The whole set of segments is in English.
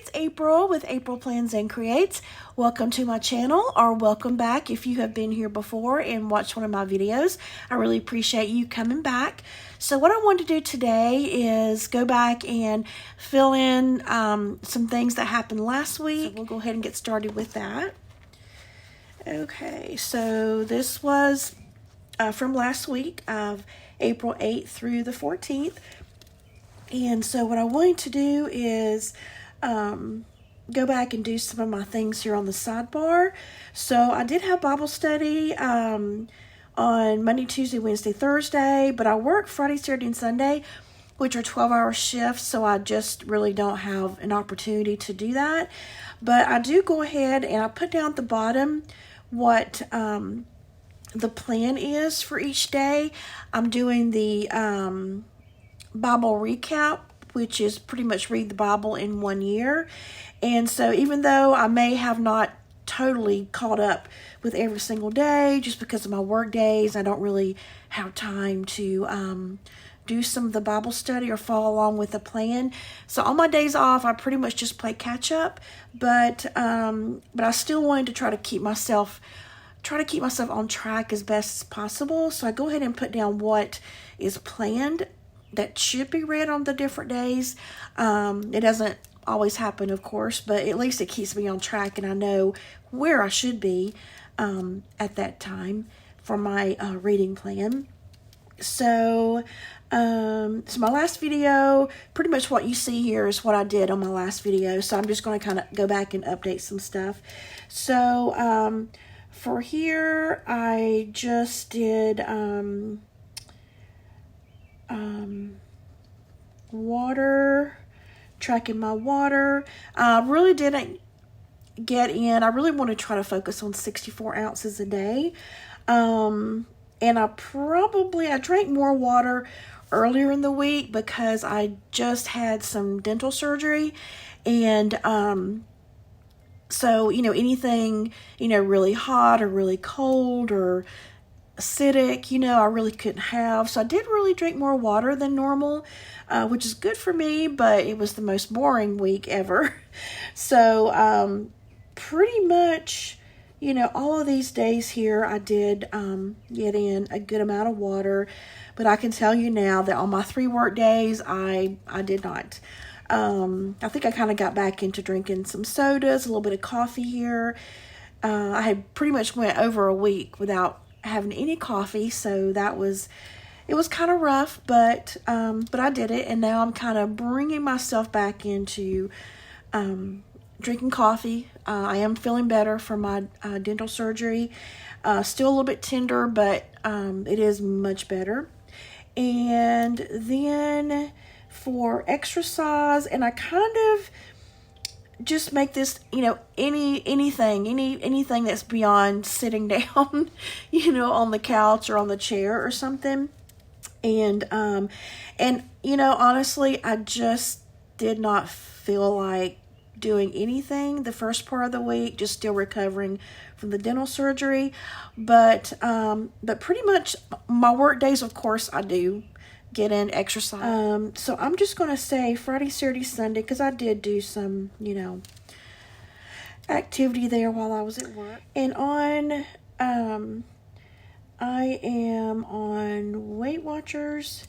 it's April with April Plans and Creates. Welcome to my channel, or welcome back if you have been here before and watched one of my videos. I really appreciate you coming back. So what I wanted to do today is go back and fill in some things that happened last week. So we'll go ahead and get started with that. Okay, so this was from last week of April 8th through the 14th. And so what I wanted to do is go back and do some of my things here on the sidebar. So I did have Bible study on Monday, Tuesday, Wednesday, Thursday, but I work Friday, Saturday, and Sunday, which are 12-hour shifts, so I just really don't have an opportunity to do that. But I do go ahead and I put down at the bottom what the plan is for each day. I'm doing the Bible recap, which is pretty much read the Bible in 1 year. And so even though I may have not totally caught up with every single day just because of my work days, I don't really have time to do some of the Bible study or follow along with the plan. So on my days off, I pretty much just play catch up, but I still wanted to try to keep myself on track as best as possible. So I go ahead and put down what is planned that should be read on the different days. It doesn't always happen, of course, but at least it keeps me on track and I know where I should be at that time for my reading plan. So my last video, pretty much what you see here is what I did on my last video. So I'm just going to kind of go back and update some stuff. So for here, I just did water, tracking my water. I really didn't get in. I really want to try to focus on 64 ounces a day. And I drank more water earlier in the week because I just had some dental surgery. And so, anything, really hot or really cold or acidic, I really couldn't have. So I did really drink more water than normal, which is good for me, but it was the most boring week ever. So pretty much, all of these days here, I did get in a good amount of water, but I can tell you now that on my 3 work days, I did not. I think I kind of got back into drinking some sodas, a little bit of coffee here. I had pretty much went over a week without having any coffee, so it was kind of rough, but I did it, and now I'm kind of bringing myself back into drinking coffee. I am feeling better from my dental surgery. Still a little bit tender, but it is much better. And then for exercise, and I kind of just make this, anything that's beyond sitting down, on the couch or on the chair or something. And honestly, I just did not feel like doing anything the first part of the week, just still recovering from the dental surgery. But pretty much my work days, of course, I do get in exercise. So I'm just going to say Friday, Saturday, Sunday, because I did do some, activity there while I was at work. And I am on Weight Watchers,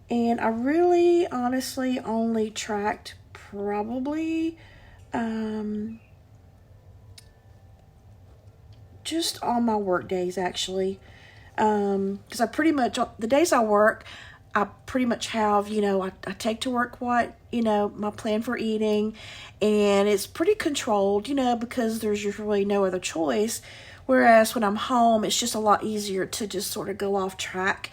and I really honestly only tracked probably just on my work days, actually, because I pretty much, the days I work, I pretty much have, I take to work what, my plan for eating, and it's pretty controlled, because there's usually no other choice. Whereas when I'm home, it's just a lot easier to just sort of go off track.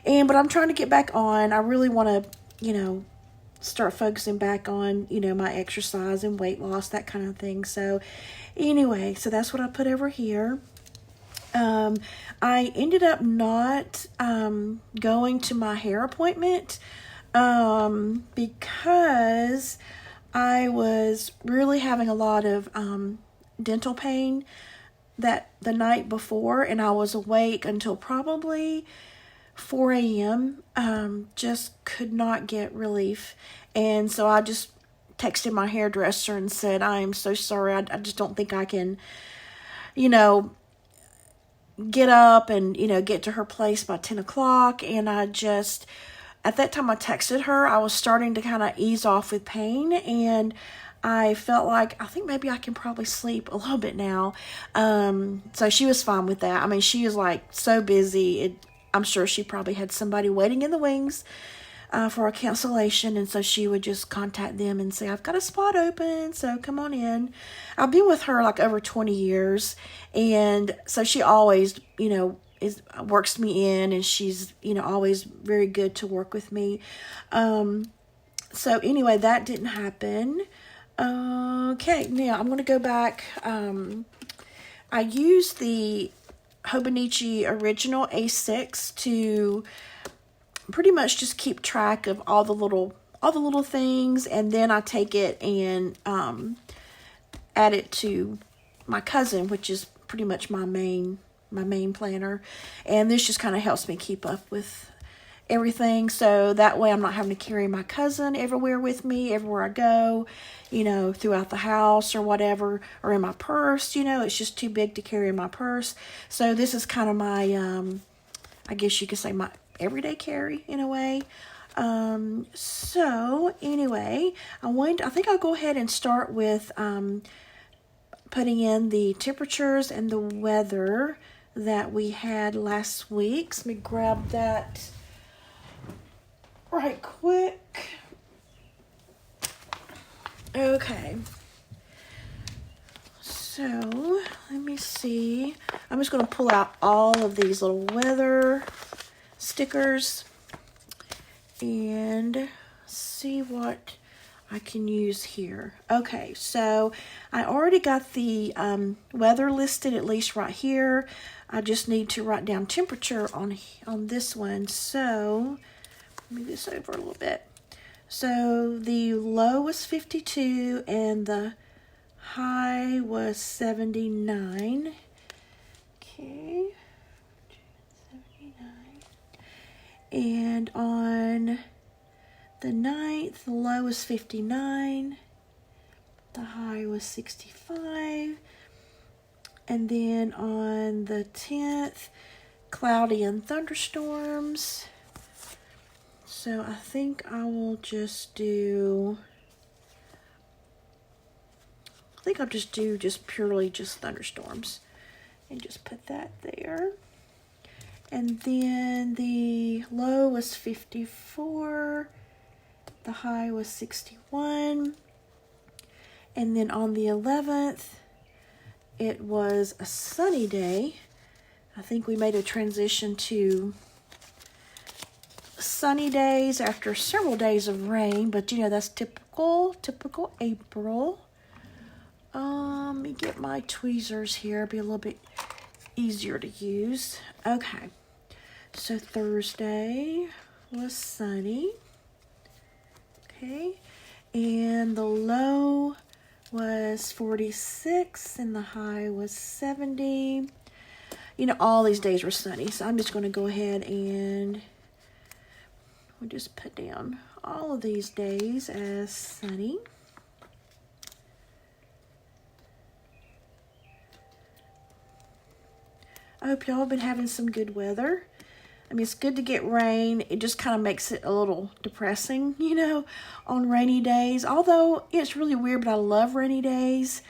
But I'm trying to get back on. I really want to, start focusing back on, my exercise and weight loss, that kind of thing. So anyway, so that's what I put over here. I ended up not going to my hair appointment because I was really having a lot of dental pain that the night before, and I was awake until probably 4 a.m. Just could not get relief, and so I just texted my hairdresser and said, I am so sorry. I just don't think I can, you know, get up and, you know, get to her place by 10 o'clock. And I just, at that time I texted her, I was starting to kind of ease off with pain, and I felt like, I think maybe I can probably sleep a little bit now. So she was fine with that. I mean, she is like so busy. I'm sure she probably had somebody waiting in the wings for a cancellation, and so she would just contact them and say, I've got a spot open, so come on in. I've been with her like over 20 years, and so she always, you know, works me in, and she's, you know, always very good to work with me. So anyway, that didn't happen. Okay, now I'm going to go back. I used the Hobonichi original A6 to pretty much just keep track of all the little things, and then I take it and add it to my cousin, which is pretty much my main planner, and this just kind of helps me keep up with everything, so that way I'm not having to carry my cousin everywhere with me, everywhere I go, you know, throughout the house or whatever, or in my purse, you know, it's just too big to carry in my purse. So this is kind of my, I guess you could say my everyday carry in a way. So anyway, I think I'll go ahead and start with putting in the temperatures and the weather that we had last week. So let me grab that right quick. Okay. So let me see. I'm just going to pull out all of these little weather stickers and see what I can use here. Okay, so I already got the weather listed, at least right here. I just need to write down temperature on this one. So let me move this over a little bit. So the low was 52 and the high was 79. Okay, 79. And on the 9th, the low was 59. The high was 65. And then on the 10th, cloudy and thunderstorms. So I think I will just do, just purely just thunderstorms and just put that there. And then the low was 54, the high was 61. And then on the 11th, it was a sunny day. I think we made a transition to sunny days after several days of rain, but you know, that's typical April. Let me get my tweezers here, be a little bit easier to use. Okay, so Thursday was sunny. Okay, and the low was 46 and the high was 70. You know, all these days were sunny, so I'm just going to go ahead and we'll just put down all of these days as sunny. I hope y'all have been having some good weather. I mean, it's good to get rain. It just kind of makes it a little depressing, you know, on rainy days. Although it's really weird, but I love rainy days.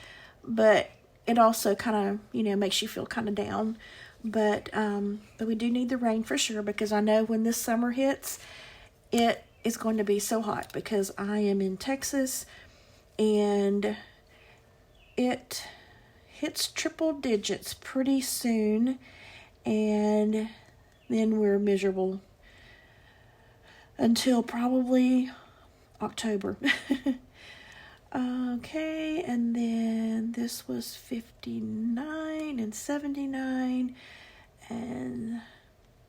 But it also kind of, you know, makes you feel kind of down. But we do need the rain for sure, because I know when this summer hits, it is going to be so hot, because I am in Texas and it hits triple digits pretty soon, and then we're miserable until probably October. Okay, and then this was 59 and 79 and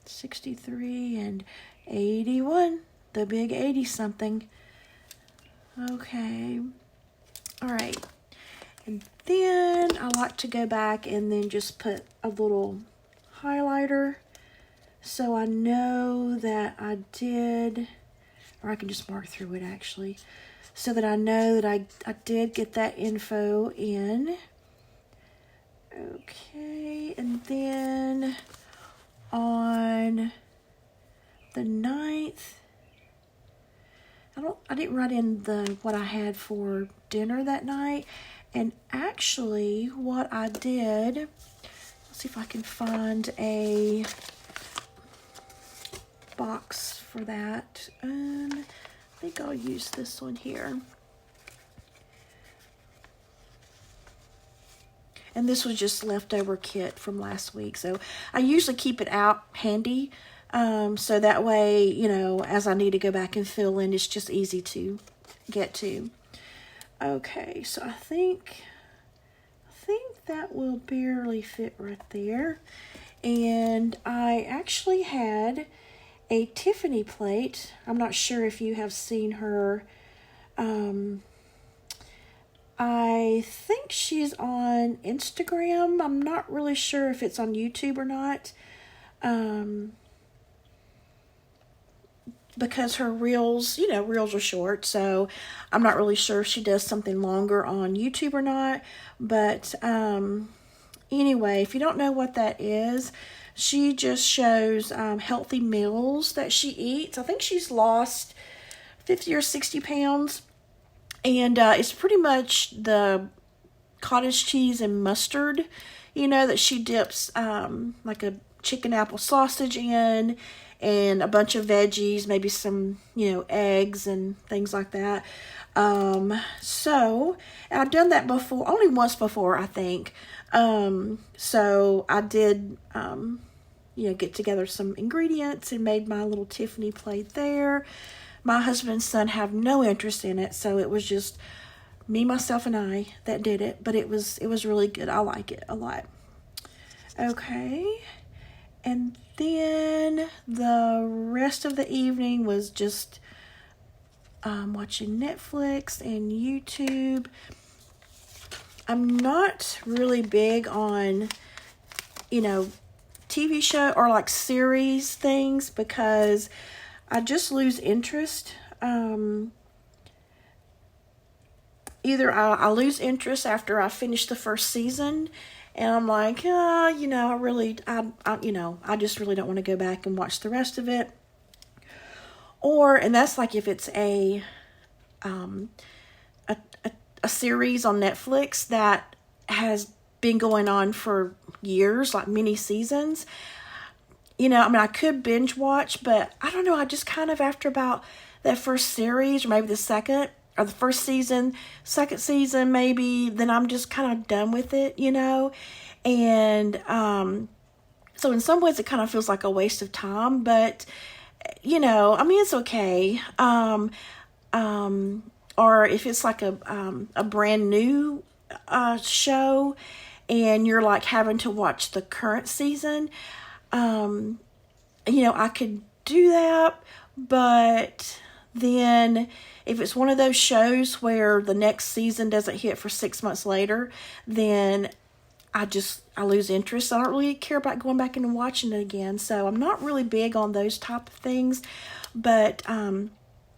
63 and 81, the big 80 something. Okay, all right, and then I like to go back and then just put a little highlighter so I know that I did, or I can just mark through it actually, so that I know that I did get that info in. Okay, and then on the 9th, I didn't write in what I had for dinner that night. And actually what I did, let's see if I can find a box for that. I think I'll use this one here. And this was just leftover kit from last week. So I usually keep it out handy. So that way, you know, as I need to go back and fill in, it's just easy to get to. Okay, so I think that will barely fit right there. And I actually had a Tiffany plate. I'm not sure if you have seen her. I think she's on Instagram. I'm not really sure if it's on YouTube or not. Because her reels, you know, reels are short, so I'm not really sure if she does something longer on YouTube or not. But anyway, if you don't know what that is, she just shows healthy meals that she eats. I think she's lost 50 or 60 pounds. And it's pretty much the cottage cheese and mustard, you know, that she dips like a chicken apple sausage in, and a bunch of veggies, maybe some, you know, eggs and things like that. So I've done that before, only once before, I think. So I did, you know, get together some ingredients and made my little Tiffany plate there. My husband and son have no interest in it, so it was just me, myself, and I that did it. But it was really good. I like it a lot. Okay, and then the rest of the evening was just watching Netflix and YouTube. I'm not really big on, you know, TV show or like series things because I just lose interest. Either I lose interest after I finish the first season, and I'm like, you know, I just really don't want to go back and watch the rest of it. And that's like if it's a series on Netflix that has been going on for years, like many seasons. You know, I mean, I could binge watch, but I don't know. I just kind of, after about that first series, or maybe the second, or the first season, second season, maybe, then I'm just kind of done with it, you know? And so in some ways it kind of feels like a waste of time, but, you know, I mean, it's okay. Or if it's like a brand new show and you're like having to watch the current season, you know, I could do that, but then if it's one of those shows where the next season doesn't hit for 6 months later, then I lose interest. I don't really care about going back and watching it again. So I'm not really big on those type of things, but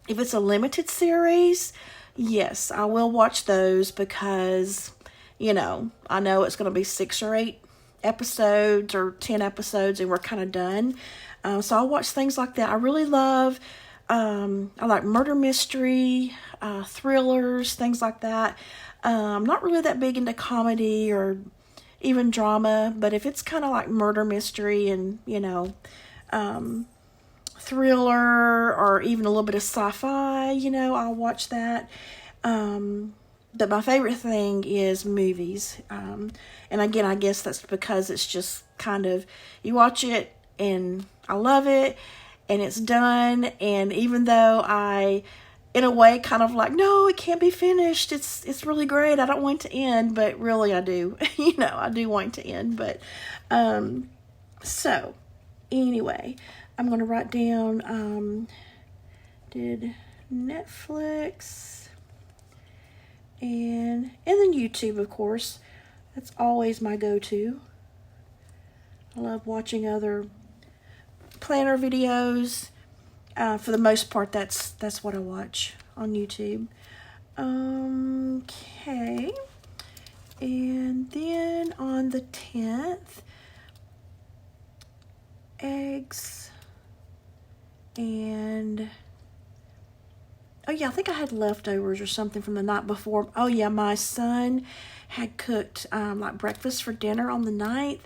if it's a limited series, yes, I will watch those because, you know it's going to be 6 or 8 episodes or 10 episodes and we're kind of done. So I'll watch things like that. I really love, I like murder mystery, thrillers, things like that. I'm not really that big into comedy or even drama, but if it's kind of like murder mystery and, thriller or even a little bit of sci-fi, I'll watch that. But my favorite thing is movies. And again, I guess that's because it's just kind of, you watch it and I love it and it's done. And even though I, in a way, kind of like, no, it can't be finished. It's really great. I don't want it to end, but really I do. I do want it to end. But, so anyway, I'm going to write down, did Netflix and then YouTube, of course. That's always my go-to. I love watching other planner videos. For the most part, that's what I watch on YouTube. Okay. And then on the 10th, eggs and oh yeah, I think I had leftovers or something from the night before. Oh yeah, my son had cooked like breakfast for dinner on the 9th,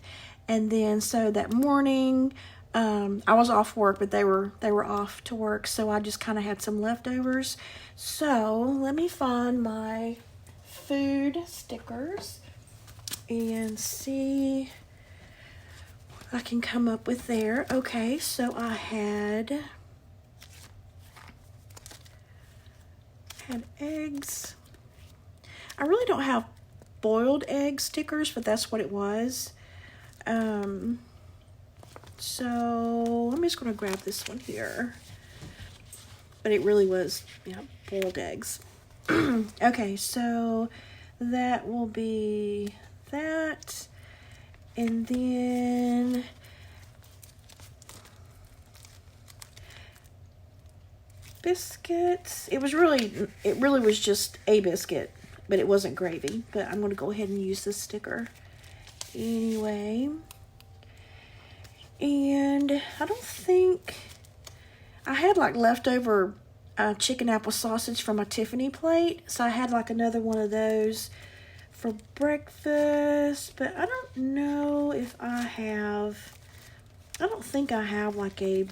and then so that morning I was off work, but they were off to work, so I just kind of had some leftovers. So let me find my food stickers and see what I can come up with there. Okay, so I had eggs. I really don't have boiled egg stickers, but that's what it was. So I'm just going to grab this one here. But it really was, yeah, boiled eggs. Okay, so that will be that. And then biscuits. It really was just a biscuit, but it wasn't gravy. But I'm going to go ahead and use this sticker anyway. And I don't think I had like leftover chicken apple sausage from my Tiffany plate, so I had like another one of those for breakfast. But I don't know if I don't think I have like a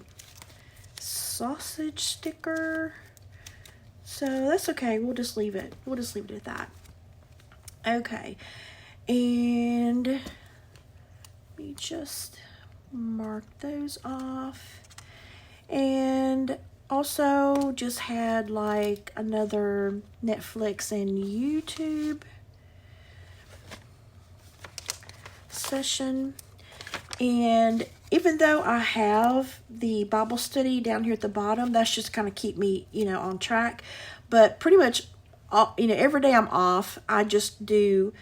sausage sticker, so that's okay. We'll just leave it at that. Okay, and let me just mark those off. And also just had like another Netflix and YouTube session. And even though I have the Bible study down here at the bottom, that's just kind of keep me, on track. But pretty much, every day I'm off, I just do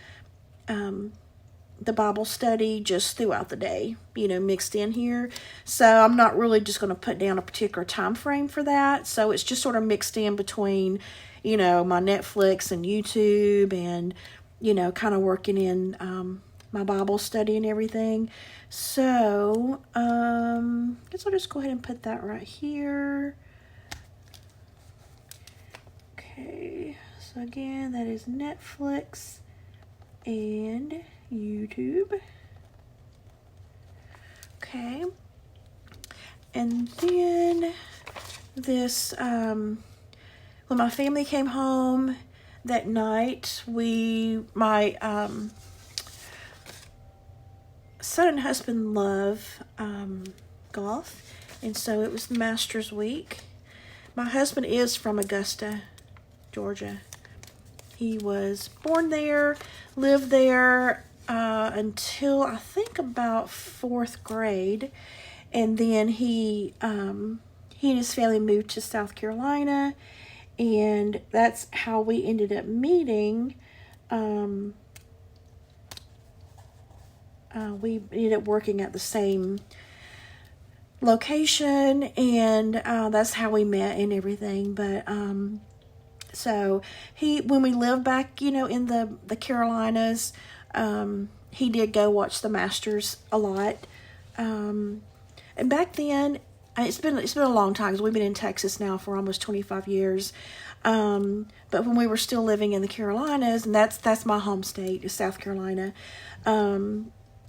the Bible study just throughout the day, mixed in here. So I'm not really just going to put down a particular time frame for that. So it's just sort of mixed in between, my Netflix and YouTube and, kind of working in my Bible study and everything. So I guess I'll just go ahead and put that right here. Okay, so again, that is Netflix and YouTube. Okay. And then this, when my family came home that night, my son and husband love golf, and so it was the Masters week. My husband is from Augusta, Georgia. He was born there, lived there until I think about 4th grade, and then he and his family moved to South Carolina, and that's how we ended up meeting. We ended up working at the same location, and that's how we met and everything. But so when we lived back, in the Carolinas, he did go watch the Masters a lot. And back then, it's been a long time, because we've been in Texas now for almost 25 years. But when we were still living in the Carolinas, and that's my home state, is South Carolina,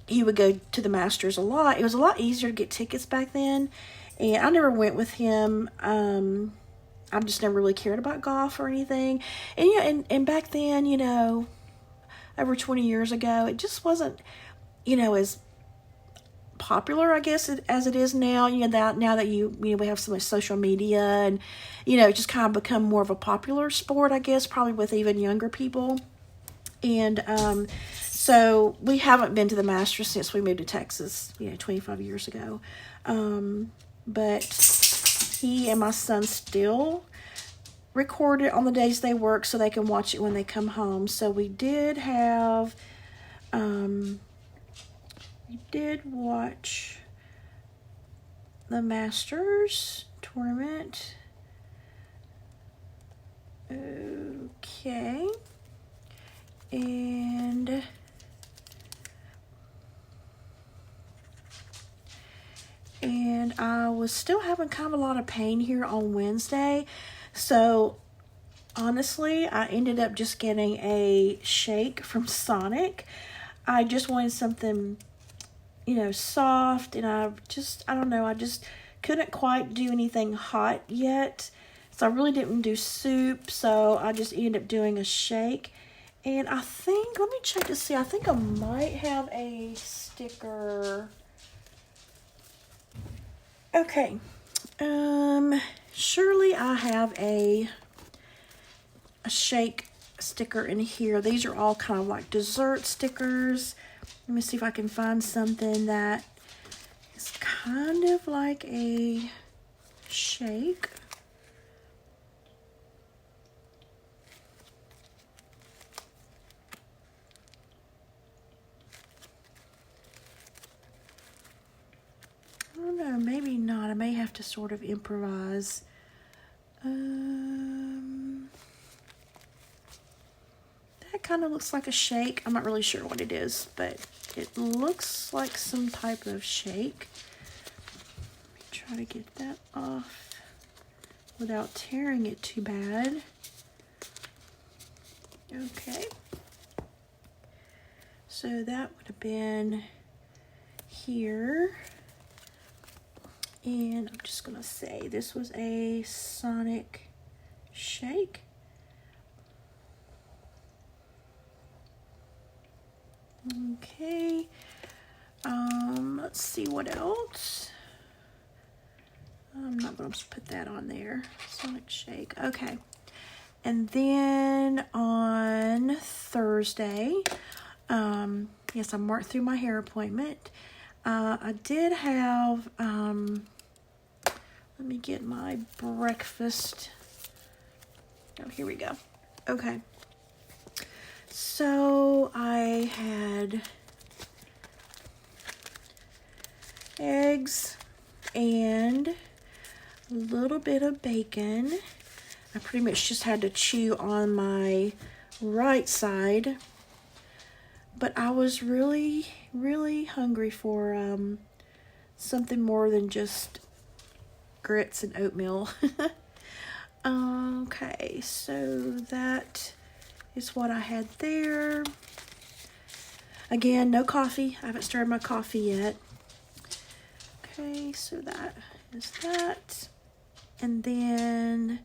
he would go to the Masters a lot. It was a lot easier to get tickets back then, and I never went with him. I've just never really cared about golf or anything. And and back then, over 20 years ago, it just wasn't, as popular, I guess, as it is now. Now that we have so much social media, and it just kind of become more of a popular sport, I guess, probably with even younger people. And so we haven't been to the Masters since we moved to Texas, 25 years ago. But he and my son still record it on the days they work so they can watch it when they come home. So we did have, we did watch the Masters tournament. Okay. And I was still having kind of a lot of pain here on Wednesday. So honestly, I ended up just getting a shake from Sonic. I just wanted something, you know, soft, and I don't know, I just couldn't quite do anything hot yet. So I really didn't do soup, so I just ended up doing a shake. And I think, let me check to see, I think I might have a sticker. Okay, surely I have a shake sticker in here. These are all kind of like dessert stickers. Let me see if I can find something that is kind of like a shake. I don't know, maybe not. I may have to sort of improvise. That kind of looks like a shake. I'm not really sure what it is, but it looks like some type of shake. Let me try to get that off without tearing it too bad. Okay. So that would have been here. And I'm just going to say this was a Sonic shake. Okay. Let's see what else. I'm not going to put that on there. Sonic shake. Okay. And then on Thursday, yes, I marked through my hair appointment. I did have, let me get my breakfast. Oh, here we go. Okay. So I had eggs and a little bit of bacon. I pretty much just had to chew on my right side, but I was really, really hungry for something more than just grits and oatmeal. Okay, so that is what I had there. Again, no coffee. I haven't started my coffee yet. Okay, so that is that. And then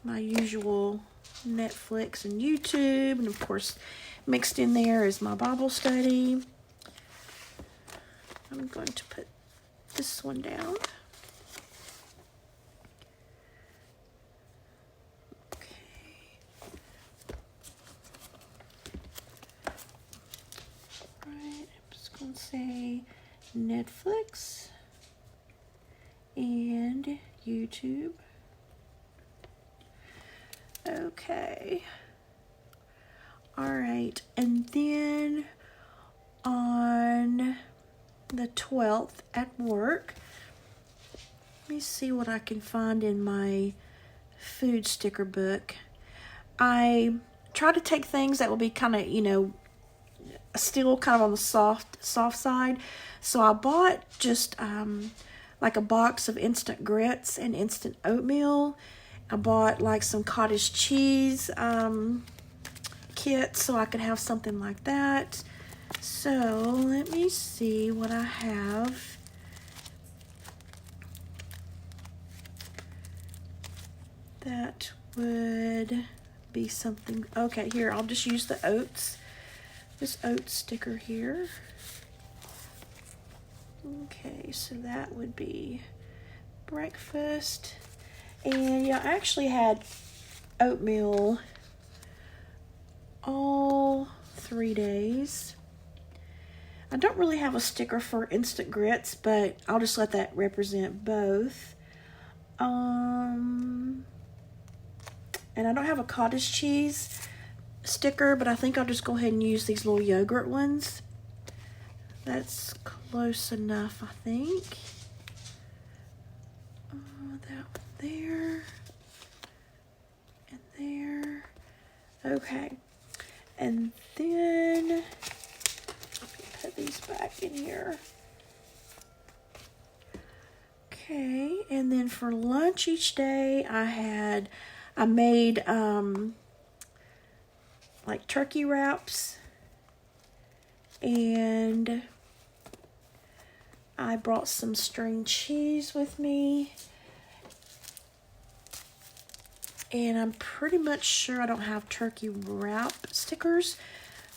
my usual Netflix and YouTube. And of course, mixed in there is my Bible study. I'm going to put this one down. Say Netflix and YouTube. Okay. All right. And then on the 12th at work, let me see what I can find in my food sticker book. I try to take things that will be kind of, you know, still kind of on the soft side. So I bought just like a box of instant grits and instant oatmeal. I bought like some cottage cheese kits so I could have something like that. So let me see what I have. That would be something. Okay, here, I'll just use the oats. This oat sticker here. Okay, so that would be breakfast. And yeah, I actually had oatmeal all 3 days. I don't really have a sticker for instant grits, but I'll just let that represent both. And I don't have a cottage cheese sticker, but I think I'll just go ahead and use these little yogurt ones. That's close enough, I think. That one there. there. Okay. And then, let me put these back in here. Okay, and then for lunch each day, I made like turkey wraps, and I brought some string cheese with me, and I'm pretty much sure I don't have turkey wrap stickers,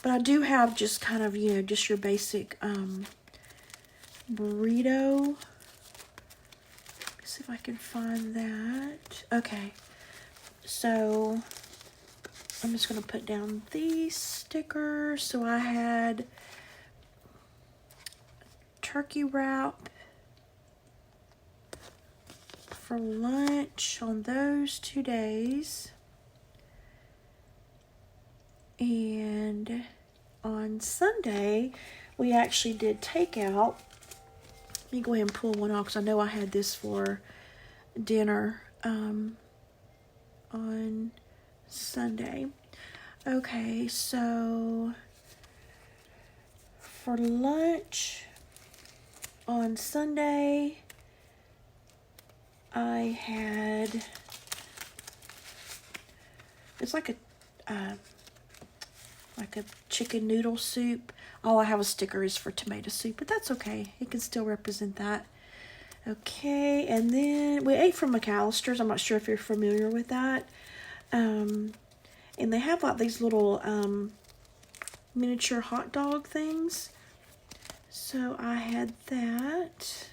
but I do have just kind of, you know, just your basic burrito. See if I can find that. Okay, so I'm just going to put down these stickers. So I had turkey wrap for lunch on those 2 days. And on Sunday, we actually did takeout. Let me go ahead and pull one off because I know I had this for dinner on Sunday. Okay, so for lunch on Sunday, I had, it's like a chicken noodle soup. All I have a sticker is for tomato soup, but that's okay. It can still represent that. Okay, and then we ate from McAllister's. I'm not sure if you're familiar with that. And they have like these little miniature hot dog things. So I had that.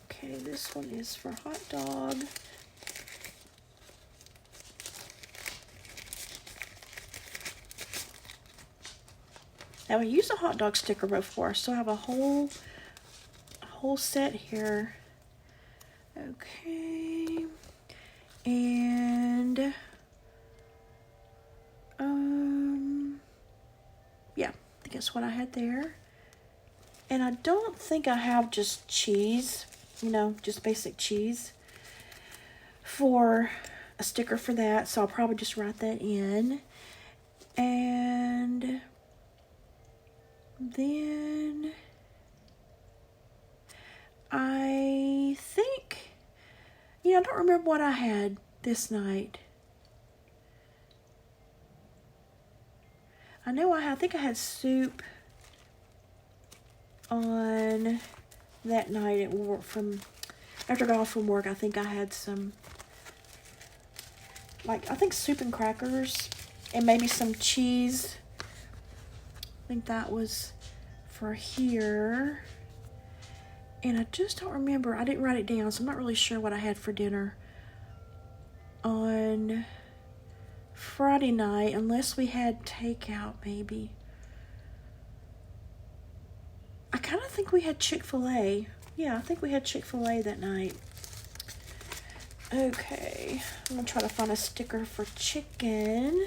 Okay, this one is for hot dog. Now I used a hot dog sticker before, so I have a whole set here. Okay, and yeah, I think that's what I had there. And I don't think I have just cheese, you know, just basic cheese for a sticker for that, so I'll probably just write that in. And then I think, you know, I don't remember what I had this night. I know I think I had soup on that night at work. After I got off from work, I think I had some, like, I think soup and crackers and maybe some cheese. I think that was for here. And I just don't remember. I didn't write it down, so I'm not really sure what I had for dinner on Friday night, unless we had takeout maybe. I kind of think we had Chick-fil-A. Yeah, I think we had Chick-fil-A that night. Okay, I'm going to try to find a sticker for chicken.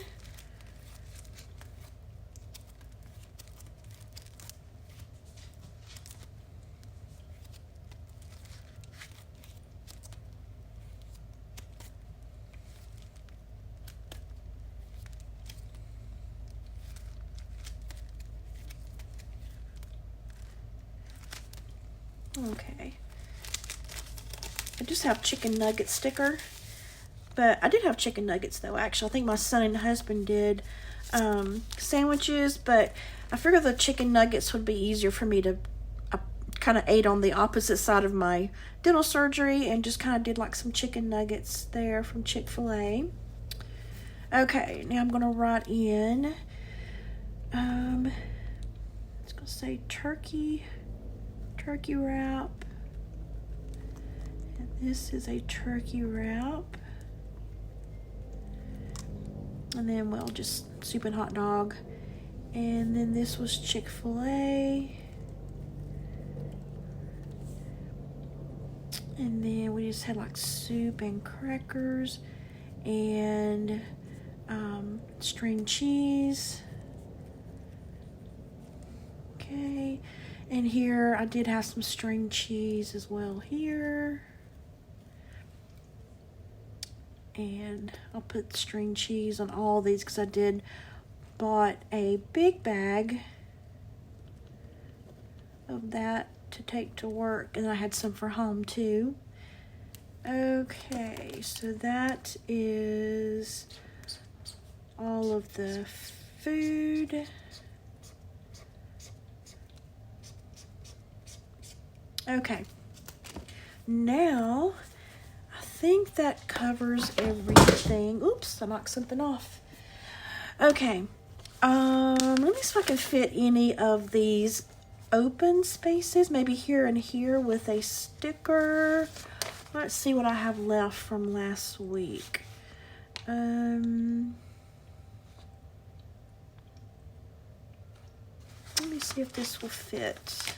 Okay. I just have chicken nugget sticker. But I did have chicken nuggets though, actually. I think my son and husband did sandwiches, but I figured the chicken nuggets would be easier for me to, I kind of ate on the opposite side of my dental surgery and just kind of did like some chicken nuggets there from Chick-fil-A. Okay, now I'm going to write in, it's going to say turkey wrap. And this is a turkey wrap. And then, well, just soup and hot dog. And then this was Chick-fil-A. And then we just had like soup and crackers and string cheese. Okay. And here I did have some string cheese as well here. And I'll put string cheese on all these because I did bought a big bag of that to take to work, and I had some for home too. Okay, so that is all of the food. Okay, now I think that covers everything. Oops, I knocked something off. Okay, let me see if I can fit any of these open spaces, maybe here and here with a sticker. Let's see what I have left from last week. Let me see if this will fit.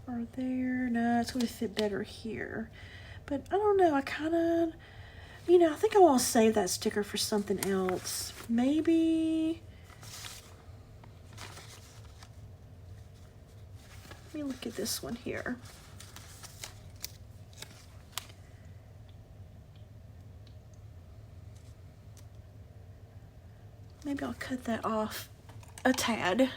Or there. No, it's going to fit better here. But I don't know. I kind of, I think I want to save that sticker for something else. Maybe. Let me look at this one here. Maybe I'll cut that off a tad.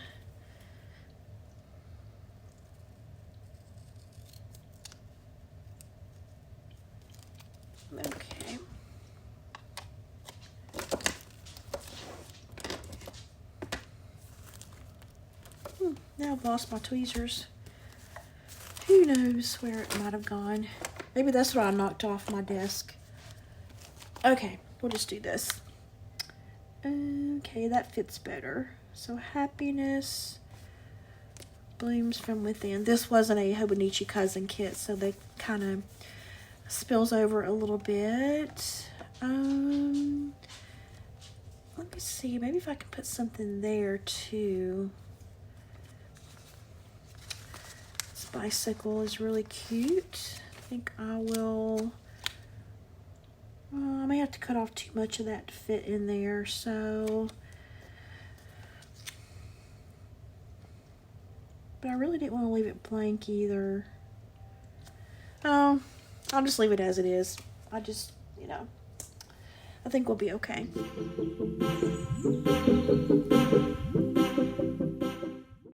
Okay. Now I've lost my tweezers. Who knows where it might have gone. Maybe that's what I knocked off my desk. Okay, we'll just do this. Okay, that fits better. So happiness blooms from within. This wasn't a Hobonichi cousin kit, so they kind of spills over a little bit. Let me see, maybe if I can put something there too. This bicycle is really cute. I think I will, I may have to cut off too much of that to fit in there, so. But I really didn't want to leave it blank either. Oh, I'll just leave it as it is. I just, I think we'll be okay.